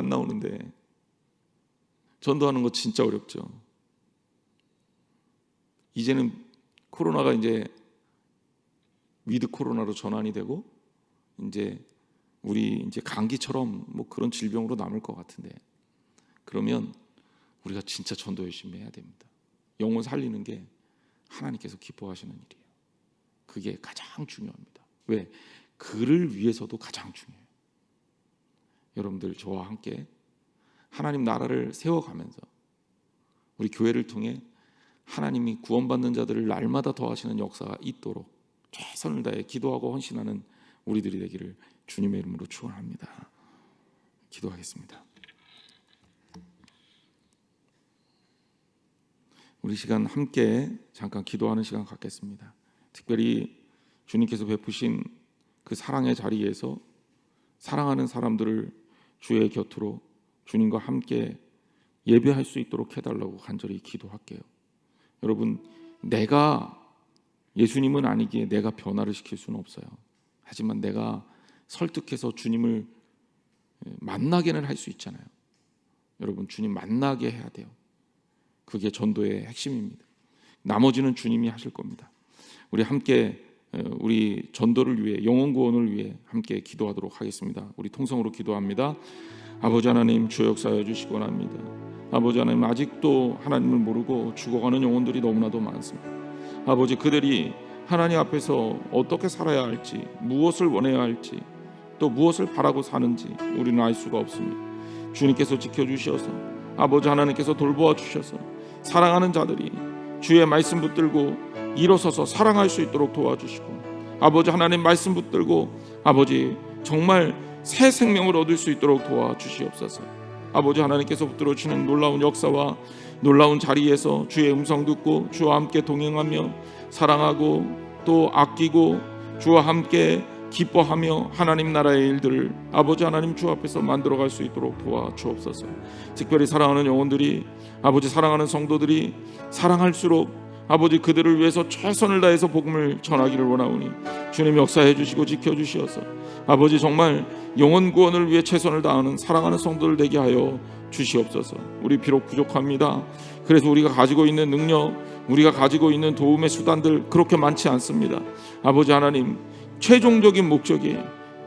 Speaker 1: 나오는데 전도하는 거 진짜 어렵죠. 이제는 코로나가 이제 위드 코로나로 전환이 되고, 이제 우리 이제 감기처럼 뭐 그런 질병으로 남을 것 같은데, 그러면 우리가 진짜 전도 열심히 해야 됩니다. 영혼 살리는 게 하나님께서 기뻐하시는 일이에요. 그게 가장 중요합니다. 왜? 그를 위해서도 가장 중요해요. 여러분들, 저와 함께 하나님 나라를 세워가면서 우리 교회를 통해 하나님이 구원받는 자들을 날마다 더하시는 역사가 있도록 최선을 다해 기도하고 헌신하는 우리들이 되기를 주님의 이름으로 축원합니다. 기도하겠습니다. 우리 시간 함께 잠깐 기도하는 시간 갖겠습니다. 특별히 주님께서 베푸신 그 사랑의 자리에서 사랑하는 사람들을 주의 곁으로 주님과 함께 예배할 수 있도록 해달라고 간절히 기도할게요. 여러분, 내가 예수님은 아니기에 내가 변화를 시킬 수는 없어요. 하지만 내가 설득해서 주님을 만나게는 할 수 있잖아요. 여러분, 주님 만나게 해야 돼요. 그게 전도의 핵심입니다. 나머지는 주님이 하실 겁니다. 우리 함께 우리 전도를 위해, 영혼 구원을 위해 함께 기도하도록 하겠습니다. 우리 통성으로 기도합니다. 아버지 하나님, 주여 역사하여 주시기 원합니다. 아버지 하나님, 아직도 하나님을 모르고 죽어가는 영혼들이 너무나도 많습니다. 아버지, 그들이 하나님 앞에서 어떻게 살아야 할지, 무엇을 원해야 할지, 또 무엇을 바라고 사는지 우리는 알 수가 없습니다. 주님께서 지켜주셔서, 아버지 하나님께서 돌보아 주셔서 사랑하는 자들이 주의 말씀 붙들고 일어서서 사랑할 수 있도록 도와주시고, 아버지 하나님 말씀 붙들고 아버지 정말 새 생명을 얻을 수 있도록 도와주시옵소서. 아버지 하나님께서 붙들어 주시는 놀라운 역사와 놀라운 자리에서 주의 음성 듣고 주와 함께 동행하며 사랑하고 또 아끼고 주와 함께 기뻐하며 하나님 나라의 일들을 아버지 하나님 주 앞에서 만들어갈 수 있도록 도와주옵소서. 특별히 사랑하는 영혼들이, 아버지 사랑하는 성도들이 사랑할수록 아버지 그들을 위해서 최선을 다해서 복음을 전하기를 원하오니 주님 역사해 주시고 지켜주시어서 아버지 정말 영혼 구원을 위해 최선을 다하는 사랑하는 성도들 되게 하여 주시옵소서. 우리 비록 부족합니다. 그래서 우리가 가지고 있는 능력, 우리가 가지고 있는 도움의 수단들 그렇게 많지 않습니다. 아버지 하나님, 최종적인 목적이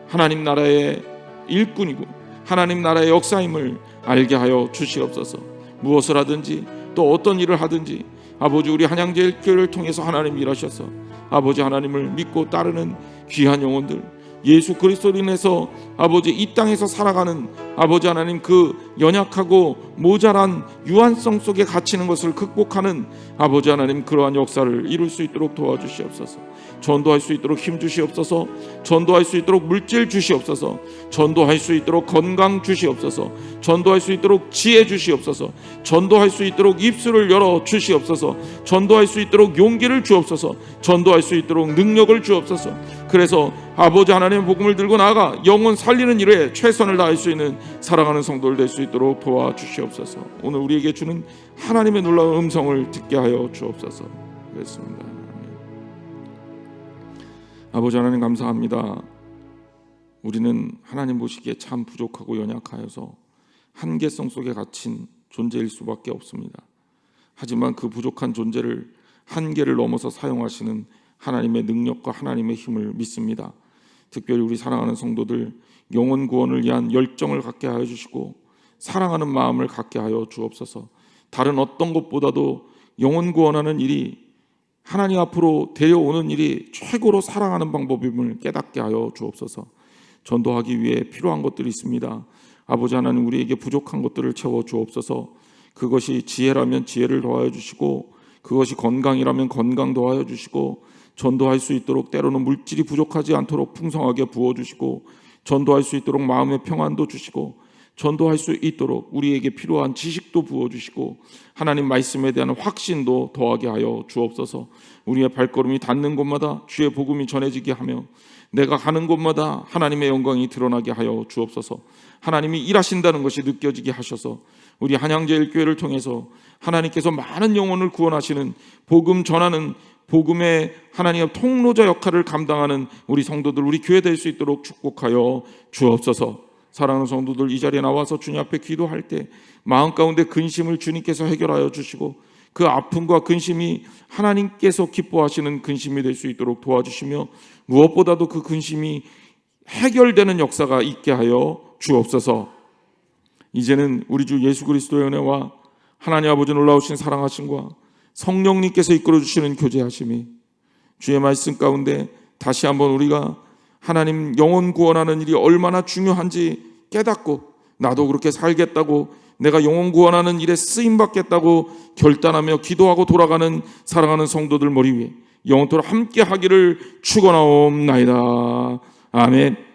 Speaker 1: 하나님 나라의 일꾼이고 하나님 나라의 역사임을 알게 하여 주시옵소서. 무엇을 하든지 또 어떤 일을 하든지 아버지 우리 한양제일교회를 통해서 하나님 일하셔서 아버지 하나님을 믿고 따르는 귀한 영혼들, 예수 그리스도로 인해서 아버지 이 땅에서 살아가는 아버지 하나님 그 연약하고 모자란 유한성 속에 갇히는 것을 극복하는 아버지 하나님 그러한 역사를 이룰 수 있도록 도와주시옵소서. 전도할 수 있도록 힘 주시옵소서. 전도할 수 있도록 물질 주시옵소서. 전도할 수 있도록 건강 주시옵소서. 전도할 수 있도록 지혜 주시옵소서. 전도할 수 있도록 입술을 열어 주시옵소서. 전도할 수 있도록 용기를 주옵소서. 전도할 수 있도록 능력을 주옵소서. 그래서 아버지 하나님의 복음을 들고 나아가 영혼 살리는 일에 최선을 다할 수 있는 사랑하는 성도를 될 수 있도록 도와주시옵소서. 오늘 우리에게 주는 하나님의 놀라운 음성을 듣게 하여 주옵소서. 그렇습니다. 아버지 하나님 감사합니다. 우리는 하나님 보시기에 참 부족하고 연약하여서 한계성 속에 갇힌 존재일 수밖에 없습니다. 하지만 그 부족한 존재를 한계를 넘어서 사용하시는 하나님의 능력과 하나님의 힘을 믿습니다. 특별히 우리 사랑하는 성도들 영혼 구원을 위한 열정을 갖게 하여 주시고 사랑하는 마음을 갖게 하여 주옵소서. 다른 어떤 것보다도 영혼 구원하는 일이 하나님 앞으로 데려오는 일이 최고로 사랑하는 방법임을 깨닫게 하여 주옵소서. 전도하기 위해 필요한 것들이 있습니다. 아버지 하나님 우리에게 부족한 것들을 채워 주옵소서. 그것이 지혜라면 지혜를 더하여 주시고 그것이 건강이라면 건강 더하여 주시고 전도할 수 있도록 때로는 물질이 부족하지 않도록 풍성하게 부어주시고 전도할 수 있도록 마음의 평안도 주시고 전도할 수 있도록 우리에게 필요한 지식도 부어주시고 하나님 말씀에 대한 확신도 더하게 하여 주옵소서. 우리의 발걸음이 닿는 곳마다 주의 복음이 전해지게 하며 내가 가는 곳마다 하나님의 영광이 드러나게 하여 주옵소서. 하나님이 일하신다는 것이 느껴지게 하셔서 우리 한양제일교회를 통해서 하나님께서 많은 영혼을 구원하시는 복음 전하는 복음의 하나님의 통로자 역할을 감당하는 우리 성도들, 우리 교회 될 수 있도록 축복하여 주옵소서. 사랑하는 성도들 이 자리에 나와서 주님 앞에 기도할 때 마음 가운데 근심을 주님께서 해결하여 주시고 그 아픔과 근심이 하나님께서 기뻐하시는 근심이 될 수 있도록 도와주시며 무엇보다도 그 근심이 해결되는 역사가 있게 하여 주옵소서. 이제는 우리 주 예수 그리스도의 은혜와 하나님 아버지 놀라우신 사랑하심과 성령님께서 이끌어주시는 교제하심이 주의 말씀 가운데 다시 한번 우리가 하나님 영혼 구원하는 일이 얼마나 중요한지 깨닫고 나도 그렇게 살겠다고 내가 영혼 구원하는 일에 쓰임받겠다고 결단하며 기도하고 돌아가는 사랑하는 성도들 머리 위에 영원토록 함께 하기를 축원하옵나이다. 아멘.